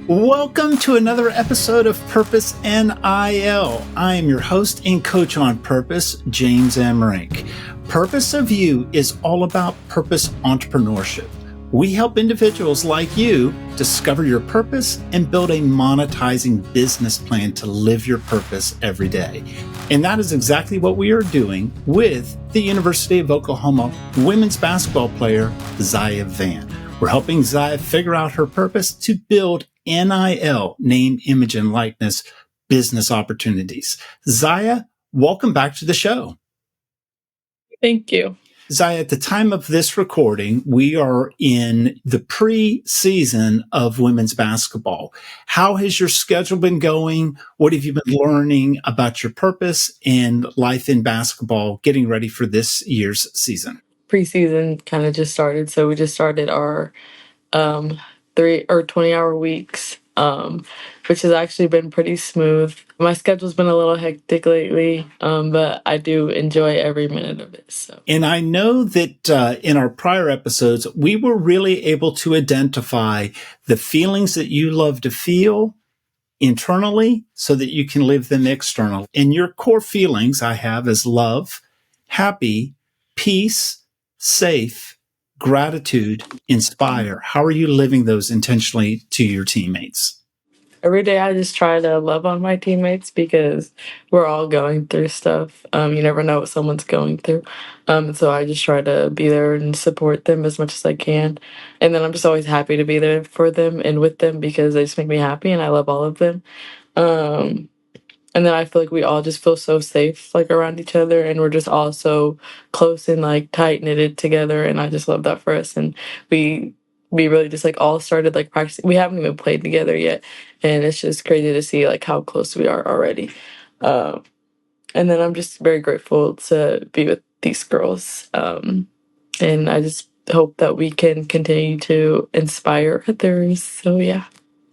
Welcome to another episode of Purpose NIL. I am your host and coach on Purpose, James M. Rink. Purpose of You is all about purpose entrepreneurship. We help individuals like you discover your purpose and build a monetizing business plan to live your purpose every day. And that is exactly what we are doing with the University of Oklahoma women's basketball player, Zya Vann. We're helping Zya figure out her purpose to build NIL, name, image, and likeness business opportunities. Zya, welcome back to the show. Thank you. Zya, at the time of this recording, we are in the pre-season of women's basketball. How has your schedule been going? What have you been learning about your purpose and life in basketball, getting ready for this year's season? Preseason kind of just started, so we just started our 20-hour weeks, which has actually been pretty smooth. My schedule's been a little hectic lately, but I do enjoy every minute of it. So. And I know that in our prior episodes, we were really able to identify the feelings that you love to feel internally so that you can live them externally. And your core feelings I have is love, happy, peace, safe, gratitude, inspire. How are you living those intentionally to your teammates? Every day I just try to love on my teammates because we're all going through stuff. You never know what someone's going through. So I just try to be there and support them as much as I can. And then I'm just always happy to be there for them and with them because they just make me happy and I love all of them. And then I feel like we all just feel so safe, like, around each other, and we're just all so close and, like, tight-knitted together, and I just love that for us, and we really just, like, all started, like, practicing. We haven't even played together yet, and it's just crazy to see, like, how close we are already. And then I'm just very grateful to be with these girls, and I just hope that we can continue to inspire others, so yeah.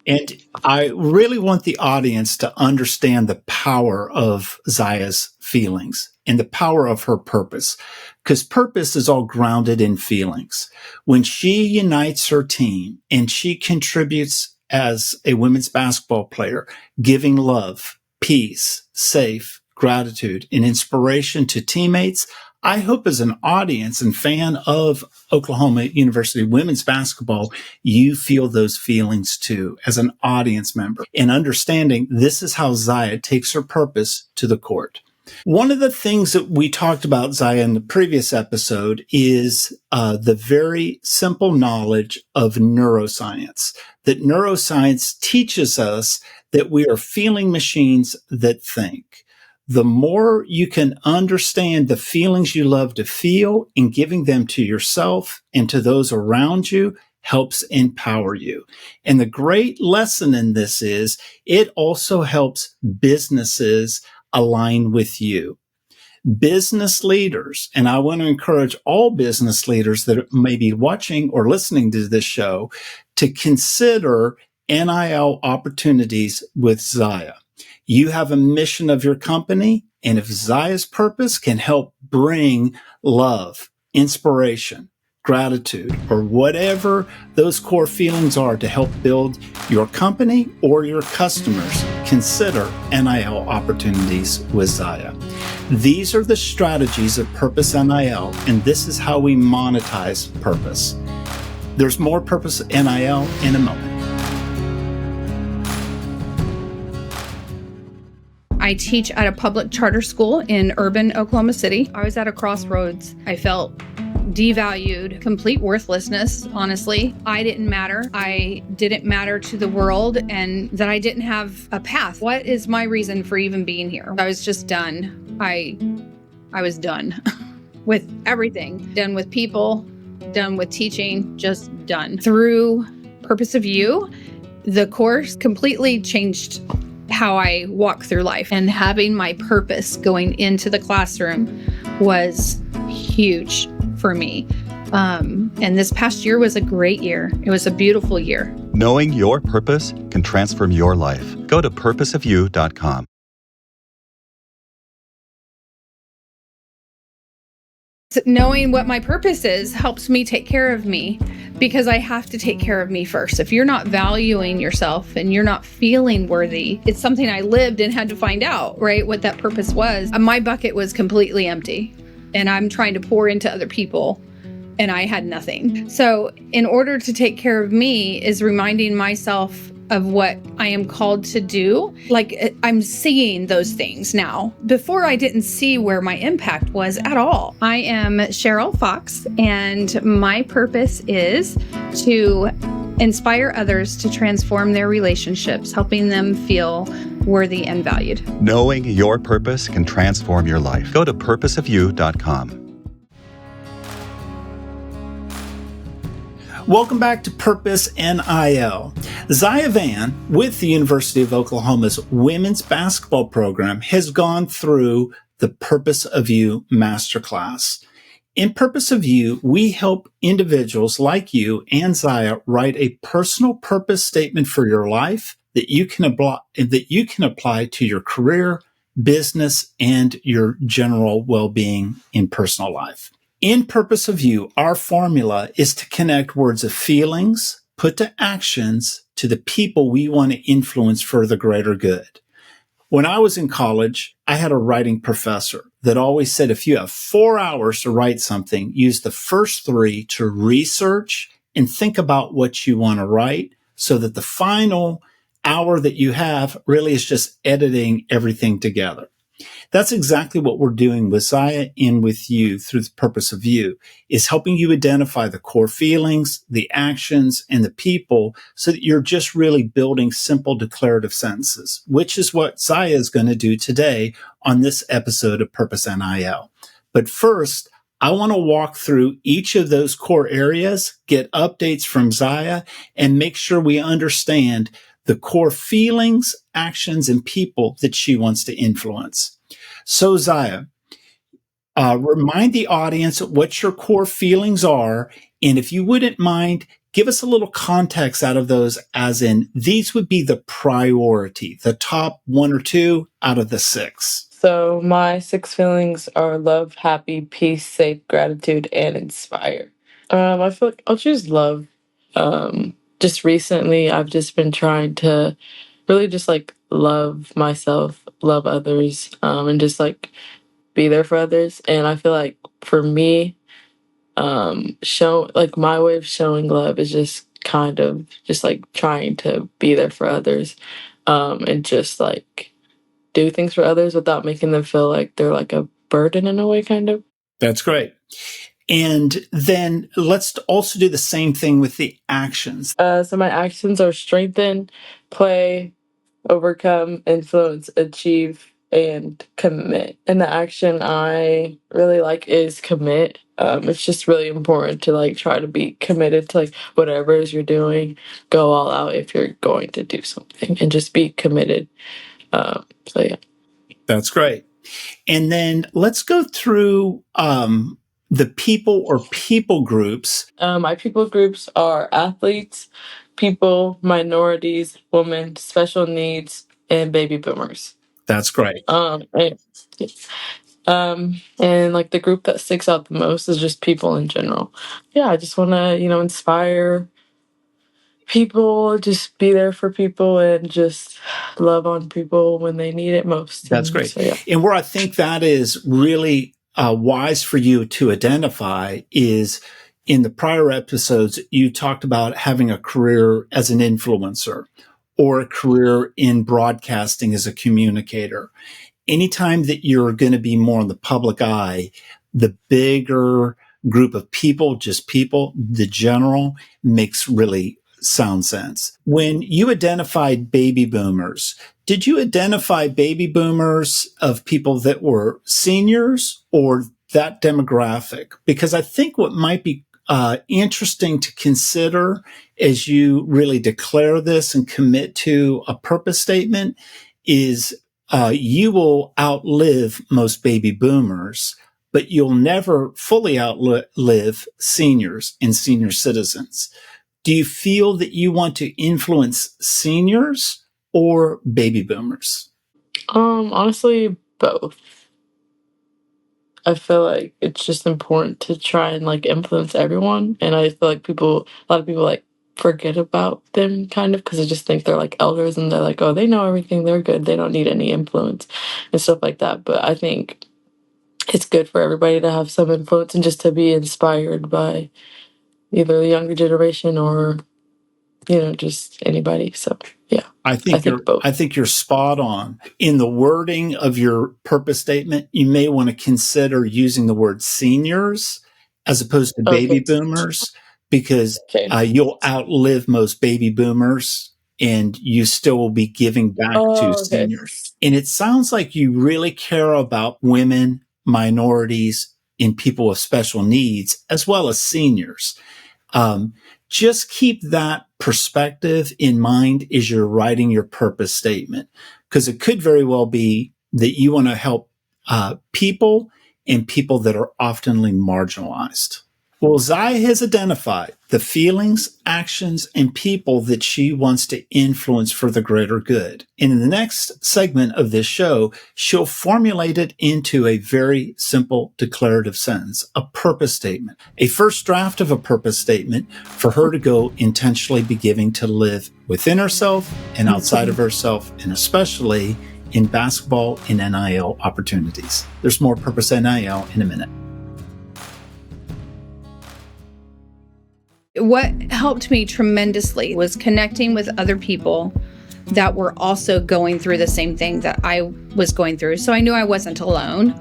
And I really want the audience to understand the power of Zya's feelings and the power of her purpose, because purpose is all grounded in feelings. When she unites her team and she contributes as a women's basketball player, giving love, peace, safe, gratitude, and inspiration to teammates, I hope as an audience and fan of Oklahoma University women's basketball, you feel those feelings too as an audience member and understanding this is how Zya takes her purpose to the court. One of the things that we talked about, Zya, in the previous episode is the very simple knowledge of neuroscience, that neuroscience teaches us that we are feeling machines that think. The more you can understand the feelings you love to feel and giving them to yourself and to those around you helps empower you. And the great lesson in this is it also helps businesses align with you. Business leaders, and I want to encourage all business leaders that may be watching or listening to this show to consider NIL opportunities with Zya. You have a mission of your company, and if Zya's purpose can help bring love, inspiration, gratitude, or whatever those core feelings are to help build your company or your customers, consider NIL opportunities with Zya. These are the strategies of Purpose NIL, and this is how we monetize purpose. There's more Purpose NIL in a moment. I teach at a public charter school in urban Oklahoma City. I was at a crossroads. I felt devalued, complete worthlessness, honestly. I didn't matter. I didn't matter to the world, and that I didn't have a path. What is my reason for even being here? I was just done. I was done with everything. Done with people, done with teaching, just done. Through Purpose of You, the course completely changed how I walk through life, and having my purpose going into the classroom was huge for me. And this past year was a great year. It was a beautiful year. Knowing your purpose can transform your life. Go to purposeofyou.com. Knowing what my purpose is helps me take care of me. because I have to take care of me first. If you're not valuing yourself and you're not feeling worthy, it's something I lived and had to find out, right? What that purpose was. My bucket was completely empty and I'm trying to pour into other people and I had nothing. So in order to take care of me is reminding myself of what I am called to do. Like, I'm seeing those things now. Before, I didn't see where my impact was at all. I am Cheryl Fox, and my purpose is to inspire others to transform their relationships, helping them feel worthy and valued. Knowing your purpose can transform your life. Go to purposeofyou.com. Welcome back to Purpose NIL. Zya Vann, with the University of Oklahoma's women's basketball program, has gone through the Purpose of You masterclass. In Purpose of You, we help individuals like you and Zya write a personal purpose statement for your life that you can apply to your career, business, and your general well-being in personal life. In Purpose of You, our formula is to connect words of feelings put to actions to the people we want to influence for the greater good. When I was in college, I had a writing professor that always said, if you have 4 hours to write something, use the first 3 to research and think about what you want to write so that the final hour that you have really is just editing everything together. That's exactly what we're doing with Zya and with you through the Purpose of You, is helping you identify the core feelings, the actions, and the people so that you're just really building simple declarative sentences, which is what Zya is going to do today on this episode of Purpose NIL. But first, I want to walk through each of those core areas, get updates from Zya, and make sure we understand the core feelings, actions, and people that she wants to influence. So Zya, remind the audience what your core feelings are. And if you wouldn't mind, give us a little context out of those, as in these would be the priority, the top 1 or 2 out of the 6. So my 6 feelings are love, happy, peace, safe, gratitude, and inspire. I feel like I'll choose love. Just recently, I've just been trying to really just like love myself, love others, and just like be there for others. And I feel like for me, show like my way of showing love is just kind of just like trying to be there for others, and just like do things for others without making them feel like they're like a burden in a way, kind of. That's great. And then let's also do the same thing with the actions. So my actions are strengthen, play, overcome, influence, achieve, and commit. And the action I really like is commit. It's just really important to like try to be committed to like whatever it is you're doing. Go all out if you're going to do something, and just be committed. So yeah. That's great. And then let's go through the people or people groups. My people groups are athletes, people, minorities, women, special needs, and baby boomers. That's great. And like the group that sticks out the most is just people in general. Yeah, I just want to, inspire people, just be there for people, and just love on people when they need it most. That's great. So, yeah. And where I think that is really wise for you to identify is in the prior episodes, you talked about having a career as an influencer or a career in broadcasting as a communicator. Anytime that you're going to be more in the public eye, the bigger group of people, just people, the general, makes really sound sense. When you identified baby boomers, did you identify baby boomers of people that were seniors or that demographic? Because I think what might be interesting to consider as you really declare this and commit to a purpose statement is you will outlive most baby boomers, but you'll never fully outlive seniors and senior citizens. Do you feel that you want to influence seniors or baby boomers? Honestly, both. I feel like it's just important to try and like influence everyone, and I feel like a lot of people like forget about them kind of because I just think they're like elders and they're like, oh, they know everything, they're good, they don't need any influence and stuff like that. But I think it's good for everybody to have some influence and just to be inspired by either the younger generation or just anybody. So yeah, I think both. I think you're spot on. In the wording of your purpose statement, you may want to consider using the word seniors as opposed to baby boomers, because you'll outlive most baby boomers and you still will be giving back to seniors. And it sounds like you really care about women, minorities, and people with special needs, as well as seniors. Just keep that perspective in mind as you're writing your purpose statement, because it could very well be that you want to help people and people that are oftenly marginalized. Well, Zya has identified the feelings, actions, and people that she wants to influence for the greater good. And in the next segment of this show, she'll formulate it into a very simple declarative sentence, a purpose statement, a first draft of a purpose statement for her to go intentionally be giving to live within herself and outside of herself, and especially in basketball and NIL opportunities. There's more Purpose NIL in a minute. What helped me tremendously was connecting with other people that were also going through the same thing that I was going through. So I knew I wasn't alone,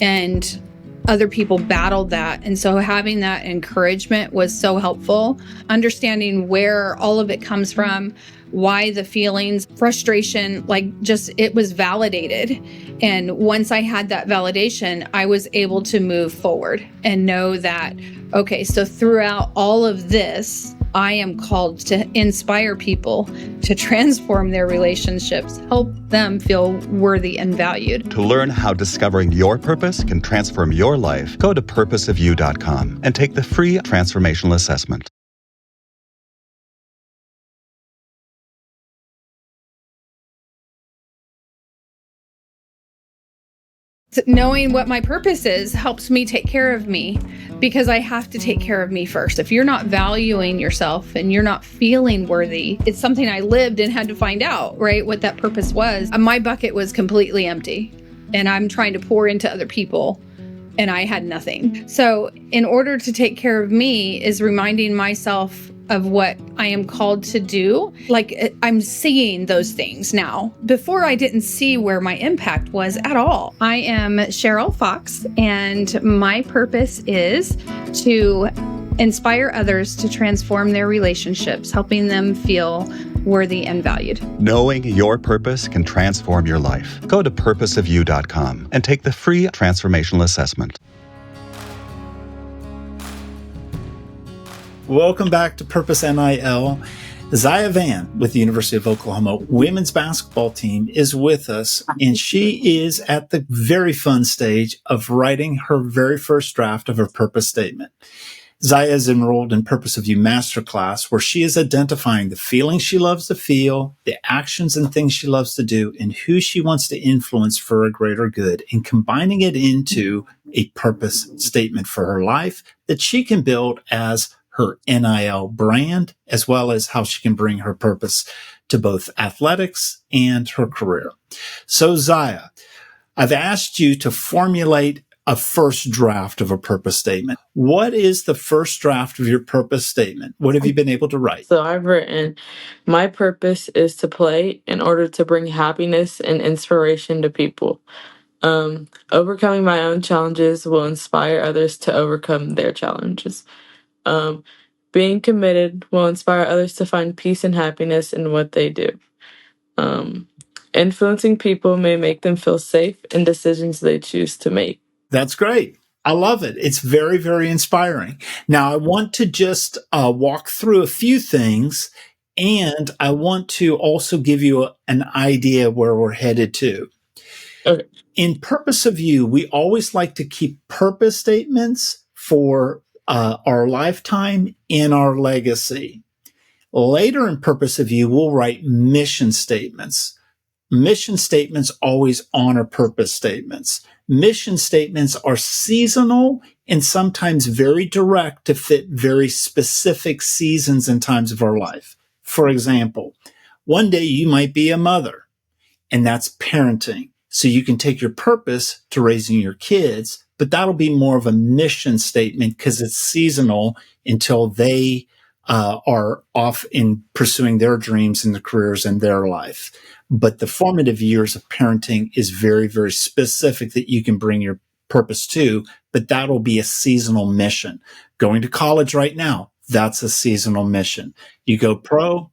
and other people battled that. And so having that encouragement was so helpful. Understanding where all of it comes from, why the feelings, frustration, it was validated. And once I had that validation, I was able to move forward and know that, okay, so throughout all of this, I am called to inspire people to transform their relationships, help them feel worthy and valued. To learn how discovering your purpose can transform your life, go to purposeofyou.com and take the free transformational assessment. Knowing what my purpose is helps me take care of me, because I have to take care of me first. If you're not valuing yourself and you're not feeling worthy, it's something I lived and had to find out, right? What that purpose was. My bucket was completely empty, and I'm trying to pour into other people, and I had nothing. So in order to take care of me is reminding myself of what I am called to do. I'm seeing those things now. Before, I didn't see where my impact was at all. I am Cheryl Fox, and my purpose is to inspire others to transform their relationships, helping them feel worthy and valued. Knowing your purpose can transform your life. Go to purposeofyou.com and take the free transformational assessment. Welcome back to Purpose NIL. Zya Vann with the University of Oklahoma women's basketball team is with us, and she is at the very fun stage of writing her very first draft of her purpose statement. Zya is enrolled in Purpose of You Masterclass, where she is identifying the feelings she loves to feel, the actions and things she loves to do, and who she wants to influence for a greater good, and combining it into a purpose statement for her life that she can build as her NIL brand, as well as how she can bring her purpose to both athletics and her career. So Zya, I've asked you to formulate a first draft of a purpose statement. What is the first draft of your purpose statement? What have you been able to write? So I've written, my purpose is to play in order to bring happiness and inspiration to people. Overcoming my own challenges will inspire others to overcome their challenges. Being committed will inspire others to find peace and happiness in what they do. Influencing people may make them feel safe in decisions they choose to make. That's great. I love it. It's very, very inspiring. Now, I want to just walk through a few things, and I want to also give you an idea where we're headed to. Okay. In Purpose of You, we always like to keep purpose statements for our lifetime and our legacy. Later in Purpose of You, we'll write mission statements mission statements always honor purpose statements. Mission statements are seasonal and sometimes very direct to fit very specific seasons and times of our life. For example, one day you might be a mother, and that's parenting. So you can take your purpose to raising your kids, but that'll be more of a mission statement because it's seasonal until they are off in pursuing their dreams and their careers in their life. But the formative years of parenting is very, very specific that you can bring your purpose to, but that'll be a seasonal mission. Going to college right now, that's a seasonal mission. You go pro,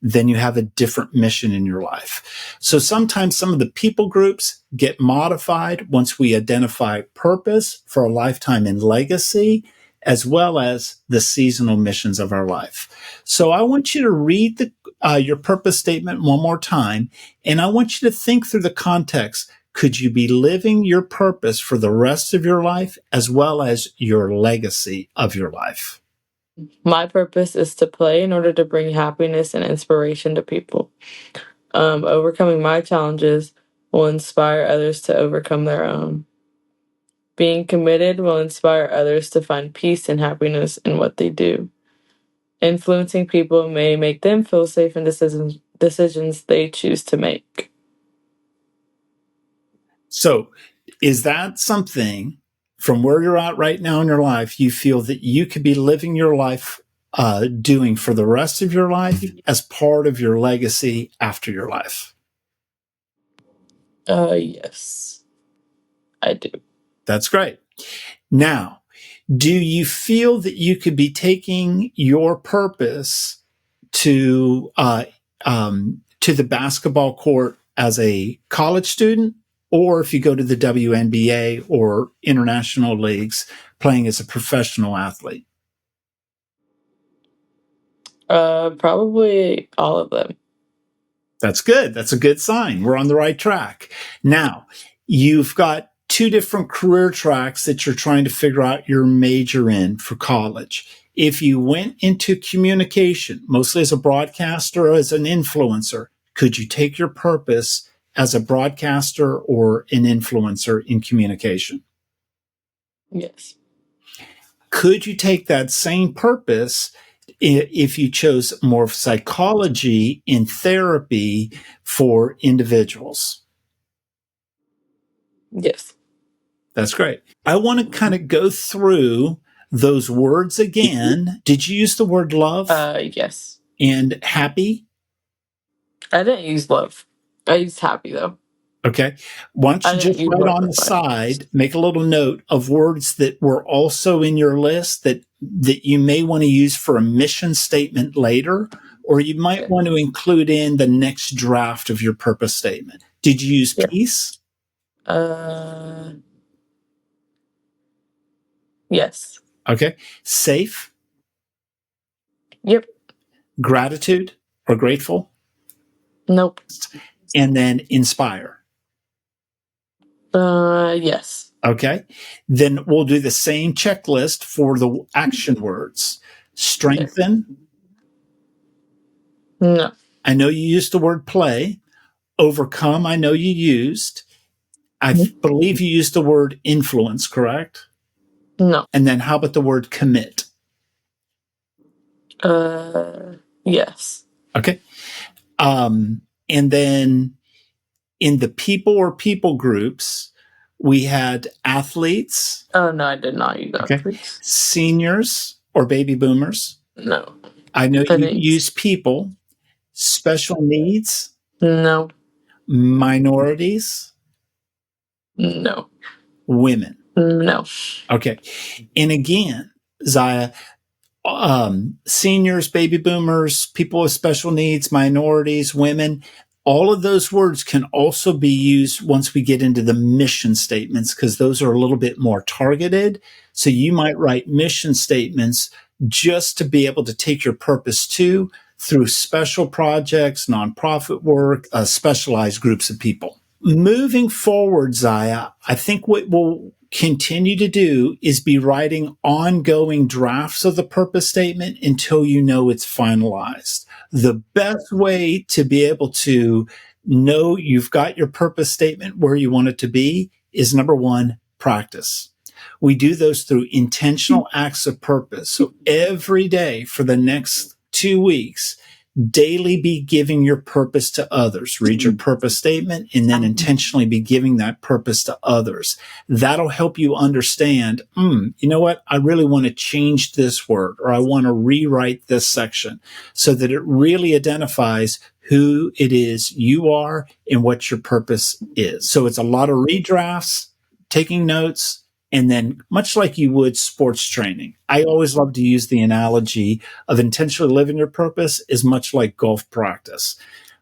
then you have a different mission in your life. So sometimes some of the people groups get modified once we identify purpose for a lifetime and legacy, as well as the seasonal missions of our life. So I want you to read your purpose statement one more time, and I want you to think through the context. Could you be living your purpose for the rest of your life as well as your legacy of your life? My purpose is to play in order to bring happiness and inspiration to people. Overcoming my challenges will inspire others to overcome their own. Being committed will inspire others to find peace and happiness in what they do. Influencing people may make them feel safe in decisions they choose to make. So is that something from where you're at right now in your life you feel that you could be living your life doing for the rest of your life as part of your legacy after your life? Yes, I do. That's great. Now, do you feel that you could be taking your purpose to the basketball court as a college student, or if you go to the WNBA or international leagues, playing as a professional athlete? Probably all of them. That's good. That's a good sign. We're on the right track. Now, you've got two different career tracks that you're trying to figure out your major in for college. If you went into communication, mostly as a broadcaster or as an influencer, could you take your purpose as a broadcaster or an influencer in communication? Yes. Could you take that same purpose if you chose more of psychology in therapy for individuals? Yes. That's great. I want to kind of go through those words again. Did you use the word love? Yes. And happy? I didn't use love. I used happy, though. Okay. Why don't you just write on the side, make a little note of words that were also in your list that you may want to use for a mission statement later, or you might want to include in the next draft of your purpose statement. Did you use peace? Yes. Okay. Safe? Yep. Gratitude or grateful? Nope. And then inspire. Yes. Okay. Then we'll do the same checklist for the action words. Strengthen. No. I know you used the word play. Overcome, I know you used. I believe you used the word influence, correct? No. And then how about the word commit? Yes. Okay. And then in the people or people groups, we had athletes. Oh, no, I did not use athletes. Seniors or baby boomers. No. I know you use people. Special needs. No. Minorities. No. Women. No. Okay. And again, Zya, seniors, baby boomers, people with special needs, minorities, women, all of those words can also be used once we get into the mission statements, because those are a little bit more targeted. So you might write mission statements just to be able to take your purpose to through special projects, nonprofit work, specialized groups of people. Moving forward, Zya, I think what we'll continue to do is be writing ongoing drafts of the purpose statement until you know it's finalized. The best way to be able to know you've got your purpose statement where you want it to be is number one, practice. We do those through intentional acts of purpose. So every day for the next 2 weeks, daily be giving your purpose to others. Read your purpose statement and then intentionally be giving that purpose to others. That'll help you understand, you know what? I really want to change this word, or I want to rewrite this section so that it really identifies who it is you are and what your purpose is. So it's a lot of redrafts, taking notes, and then much like you would sports training. I always love to use the analogy of intentionally living your purpose is much like golf practice.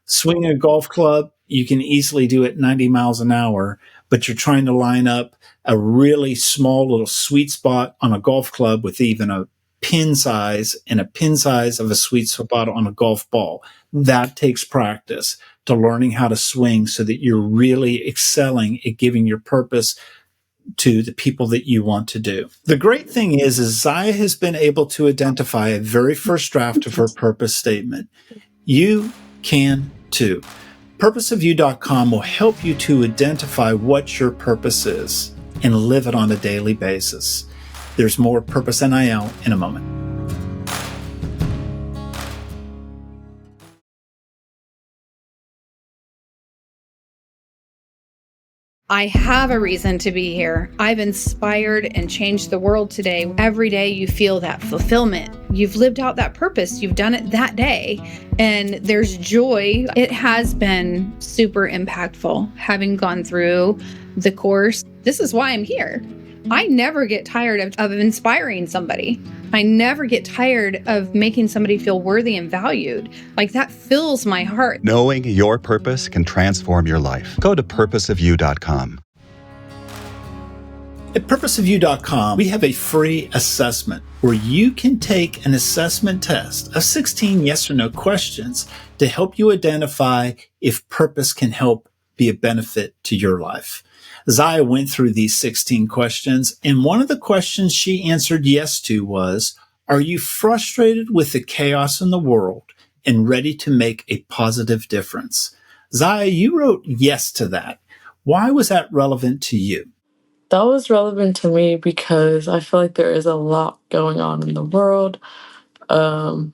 Swinging a golf club, you can easily do it 90 miles an hour, but you're trying to line up a really small little sweet spot on a golf club with even a pin size and a pin size of a sweet spot on a golf ball. That takes practice to learning how to swing so that you're really excelling at giving your purpose to the people that you want to do. The great thing is Zya has been able to identify a very first draft of her purpose statement. You can too. PurposeofYou.com will help you to identify what your purpose is and live it on a daily basis. There's more Purpose NIL in a moment. I have a reason to be here. I've inspired and changed the world today. Every day you feel that fulfillment. You've lived out that purpose. You've done it that day. And there's joy. It has been super impactful having gone through the course. This is why I'm here. I never get tired of inspiring somebody. I never get tired of making somebody feel worthy and valued. Like, that fills my heart. Knowing your purpose can transform your life. Go to purposeofyou.com. At purposeofyou.com, we have a free assessment where you can take an assessment test of 16 yes or no questions to help you identify if purpose can help be a benefit to your life. Zya went through these 16 questions, and one of the questions she answered yes to was, are you frustrated with the chaos in the world and ready to make a positive difference? Zya, you wrote yes to that. Why was that relevant to you? That was relevant to me because I feel like there is a lot going on in the world. And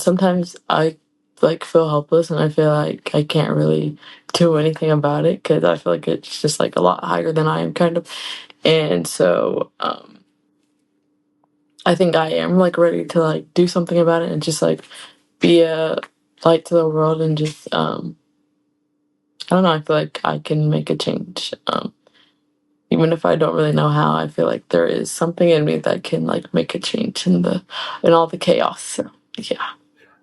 sometimes I feel helpless and I feel like I can't really do anything about it because I feel like it's just a lot higher than I am, kind of. And so I think I am ready to do something about it and just be a light to the world and just I don't know, I feel like I can make a change. Even if I don't really know how, I feel like there is something in me that can make a change in all the chaos. So yeah.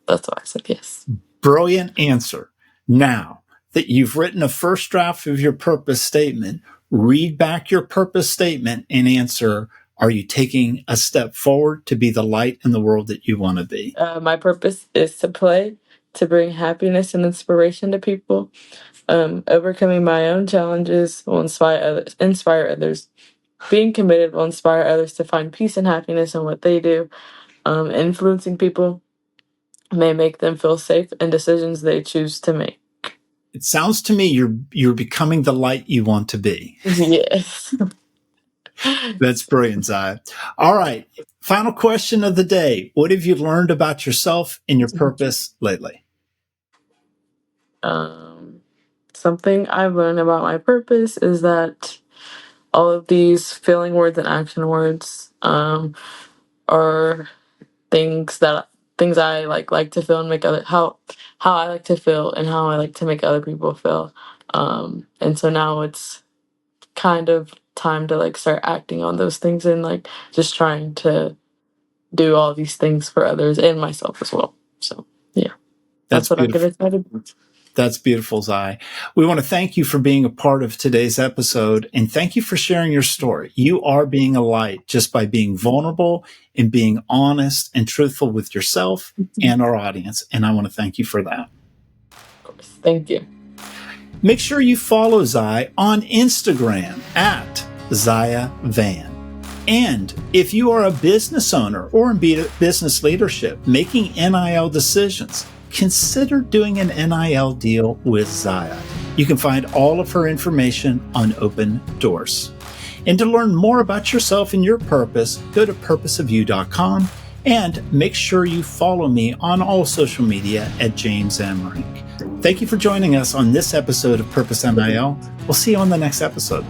That's why I said yes. Brilliant answer. Now that you've written a first draft of your purpose statement, read back your purpose statement and answer, are you taking a step forward to be the light in the world that you want to be? My purpose is to play, to bring happiness and inspiration to people. Overcoming my own challenges will inspire others. Being committed will inspire others to find peace and happiness in what they do. Influencing people may make them feel safe in decisions they choose to make. It sounds to me you're becoming the light you want to be. Yes. That's brilliant, Zya. All right. Final question of the day. What have you learned about yourself and your purpose lately? Something I've learned about my purpose is that all of these feeling words and action words are things I like to feel and make how I like to feel and how I like to make other people feel. And so now it's kind of time to start acting on those things and just trying to do all these things for others and myself as well. So yeah, that's what beautiful. I'm gonna try to do. That's beautiful, Zya. We want to thank you for being a part of today's episode, and thank you for sharing your story. You are being a light just by being vulnerable and being honest and truthful with yourself and our audience, and I want to thank you for that. Of course. Thank you. Make sure you follow Zya on Instagram at Zya Vann. And if you are a business owner or in business leadership making NIL decisions, consider doing an NIL deal with Zya. You can find all of her information on Open Doors. And to learn more about yourself and your purpose, go to purposeofyou.com and make sure you follow me on all social media at James M. Rink. Thank you for joining us on this episode of Purpose NIL. We'll see you on the next episode.